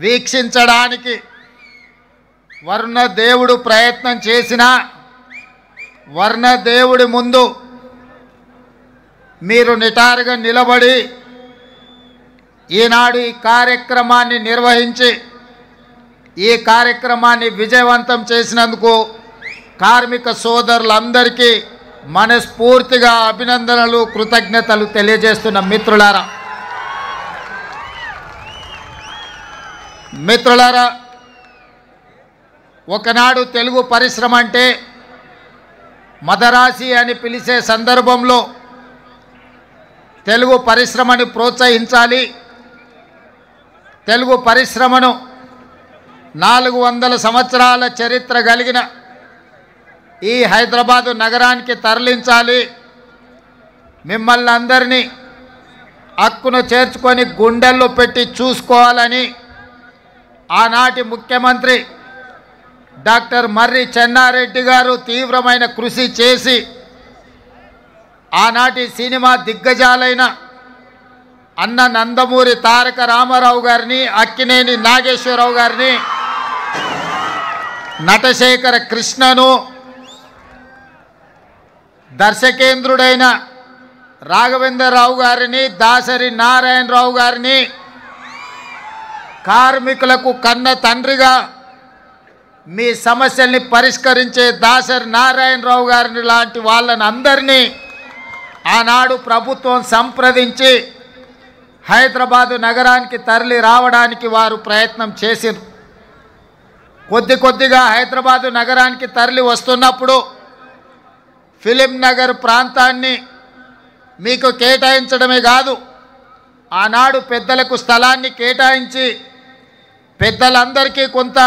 వీక్షించడానికి వర్ణదేవుడు ప్రయత్నం చేసినా వర్ణదేవుడి ముందు మీరు నిటారుగా నిలబడి ఈనాడు ఈ కార్యక్రమాన్ని నిర్వహించి ఈ కార్యక్రమాన్ని విజయవంతం చేసినందుకు కార్మిక సోదరులందరికీ మనస్ఫూర్తిగా అభినందనలు కృతజ్ఞతలు తెలియజేస్తున్న మిత్రులారా ఒకనాడు తెలుగు పరిశ్రమ అంటే మదరాసి అని పిలిచే సందర్భంలో తెలుగు పరిశ్రమని ప్రోత్సహించాలి, తెలుగు పరిశ్రమను 400 సంవత్సరాల చరిత్ర కలిగిన ఈ హైదరాబాదు నగరానికి తరలించాలి, మిమ్మల్ని అందరినీ హక్కును చేర్చుకొని గుండెల్లో పెట్టి చూసుకోవాలని ఆనాటి ముఖ్యమంత్రి డాక్టర్ మర్రి చెన్నారెడ్డి గారు తీవ్రమైన కృషి చేసి ఆనాటి సినిమా దిగ్గజాలైన అన్న నందమూరి తారక రామారావు గారిని, అక్కినేని నాగేశ్వరరావు గారిని, నటశేఖర కృష్ణను, దర్శకేంద్రుడైన రాఘవేంద్రరావు గారిని, దాసరి నారాయణరావు గారిని, కార్మికులకు కన్న తండ్రిగా మీ సమస్యల్ని పరిష్కరించే దాసరి నారాయణరావు గారిని లాంటి వాళ్ళని అందరినీ ఆనాడు ప్రభుత్వం సంప్రదించి హైదరాబాదు నగరానికి తరలి రావడానికి వారు ప్రయత్నం చేశారు. కొద్దిగా హైదరాబాదు నగరానికి తరలి వస్తున్నప్పుడు ఫిలిం నగర్ ప్రాంతాన్ని మీకు కేటాయించడమే కాదు, ఆనాడు పెద్దలకు స్థలాన్ని కేటాయించి పెద్దలందరికీ కొంత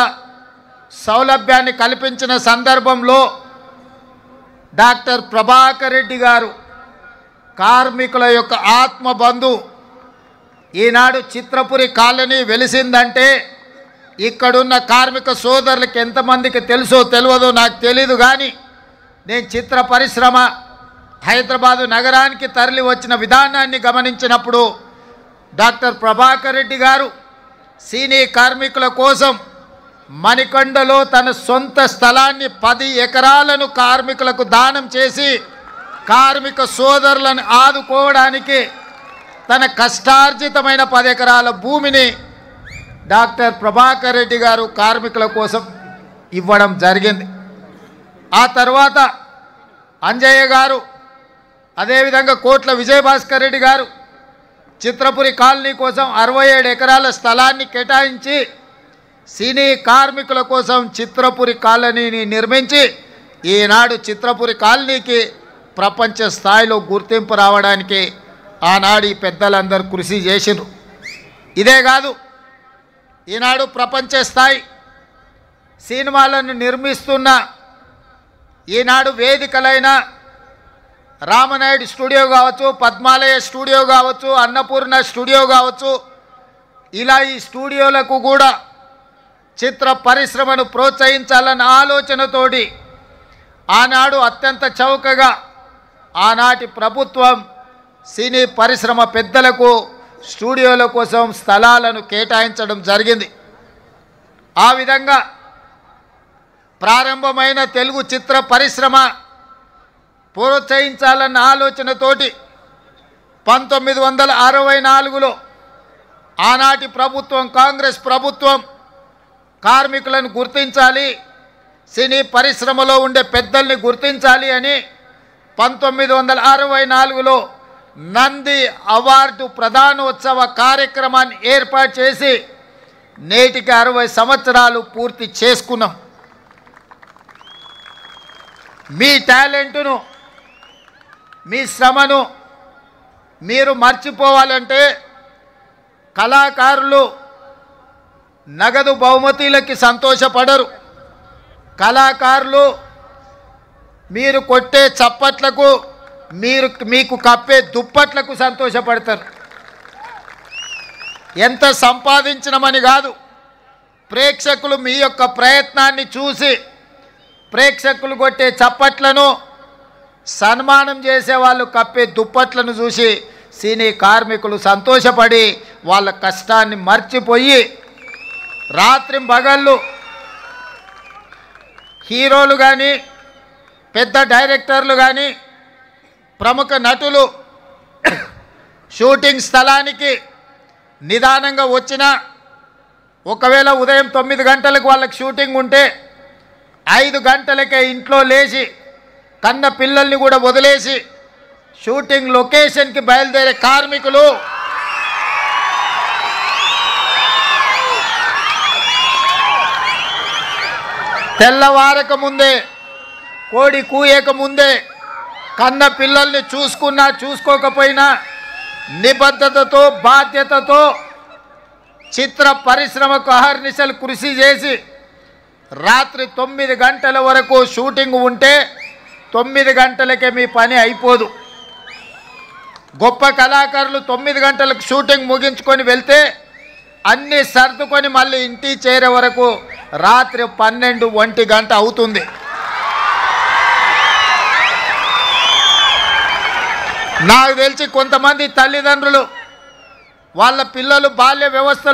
సౌలభ్యాన్ని కల్పించిన సందర్భంలో డాక్టర్ ప్రభాకర్ రెడ్డి గారు కార్మికుల యొక్క ఆత్మబంధు ఈనాడు చిత్రపురి కాలనీ వెలిసిందంటే ఇక్కడున్న కార్మిక సోదరులకు ఎంతమందికి తెలుసో తెలియదో నాకు తెలీదు, కానీ నేను చిత్ర పరిశ్రమ హైదరాబాదు నగరానికి తరలి వచ్చిన విధానాన్ని గమనించినప్పుడు డాక్టర్ ప్రభాకర్ రెడ్డి గారు సినీ కార్మికుల కోసం మణికొండలో తన సొంత స్థలాన్ని 10 ఎకరాలను కార్మికులకు దానం చేసి కార్మిక సోదరులను ఆదుకోవడానికి తన కష్టార్జితమైన 10 ఎకరాల భూమిని డాక్టర్ ప్రభాకర్ రెడ్డి గారు కార్మికుల కోసం ఇవ్వడం జరిగింది. ఆ తర్వాత అంజయ్య గారు, అదేవిధంగా కోట్ల విజయభాస్కర్ రెడ్డి గారు చిత్రపురి కాలనీ కోసం 67 ఎకరాల స్థలాన్ని కేటాయించి సినీ కార్మికుల కోసం చిత్రపురి కాలనీని నిర్మించి ఈనాడు చిత్రపురి కాలనీకి ప్రపంచ స్థాయిలో గుర్తింపు రావడానికి ఆనాడు ఈ పెద్దలందరూ కృషి చేసినారు. ఇదే కాదు, ఈనాడు ప్రపంచ స్థాయి సినిమాలను నిర్మిస్తున్న ఈనాడు వేదికలైన రామనాయుడు స్టూడియో కావచ్చు, పద్మాలయ స్టూడియో కావచ్చు, అన్నపూర్ణ స్టూడియో కావచ్చు, ఇలా ఈ స్టూడియోలకు కూడా చిత్ర పరిశ్రమను ప్రోత్సహించాలన్న ఆలోచనతోటి ఆనాడు అత్యంత చౌకగా ఆనాటి ప్రభుత్వం సినీ పరిశ్రమ పెద్దలకు స్టూడియోల కోసం స్థలాలను కేటాయించడం జరిగింది. ఆ విధంగా ప్రారంభమైన తెలుగు చిత్ర పరిశ్రమ ప్రోత్సహించాలన్న ఆలోచనతోటి 1964లో ఆనాటి ప్రభుత్వం, కాంగ్రెస్ ప్రభుత్వం కార్మికులను గుర్తించాలి, సినీ పరిశ్రమలో ఉండే పెద్దల్ని గుర్తించాలి అని 1964లో నంది అవార్డు ప్రదానోత్సవ కార్యక్రమాన్ని ఏర్పాటు చేసి నేటికి 60 సంవత్సరాలు పూర్తి చేసుకున్నాం. మీ టాలెంటును, మీ శ్రమను మీరు మర్చిపోవాలంటే కళాకారులు నగదు బహుమతులకి సంతోషపడరు. కళాకారులు మీరు కొట్టే చప్పట్లకు, మీకు కప్పే దుప్పట్లకు సంతోషపడతారు. ఎంత సంపాదించినమని కాదు, ప్రేక్షకులు మీ యొక్క ప్రయత్నాన్ని చూసి ప్రేక్షకులు కొట్టే చప్పట్లను, సన్మానం చేసేవాళ్ళు కప్పే దుప్పట్లను చూసి సినీ కార్మికులు సంతోషపడి వాళ్ళ కష్టాన్ని మర్చిపోయి రాత్రి పగళ్ళు హీరోలు కానీ పెద్ద డైరెక్టర్లు కానీ ప్రముఖ నటులు షూటింగ్ స్థలానికి నిదానంగా వచ్చినా ఒకవేళ ఉదయం 9 గంటలకు వాళ్ళకి షూటింగ్ ఉంటే 5 గంటలకే ఇంట్లో లేచి కన్న పిల్లల్ని కూడా వదిలేసి షూటింగ్ లొకేషన్కి బయలుదేరే కార్మికులు తెల్లవారక ముందే కోడి కూయక ముందే కన్న పిల్లల్ని చూసుకున్నా చూసుకోకపోయినా నిబద్ధతతో బాధ్యతతో చిత్ర పరిశ్రమకు అహర్నిశలు కృషి చేసి రాత్రి 9 గంటల వరకు షూటింగ్ ఉంటే 9 గంటలకే మీ పని అయిపోదు. గొప్ప కళాకారులు 9 గంటలకు షూటింగ్ ముగించుకొని వెళ్తే అన్నీ సర్దుకొని మళ్ళీ ఇంటికి చేరే వరకు రాత్రి 12-1 గంట అవుతుంది. నాకు తెలిసి కొంతమంది తల్లిదండ్రులు వాళ్ళ పిల్లలు బాల్య వ్యవస్థ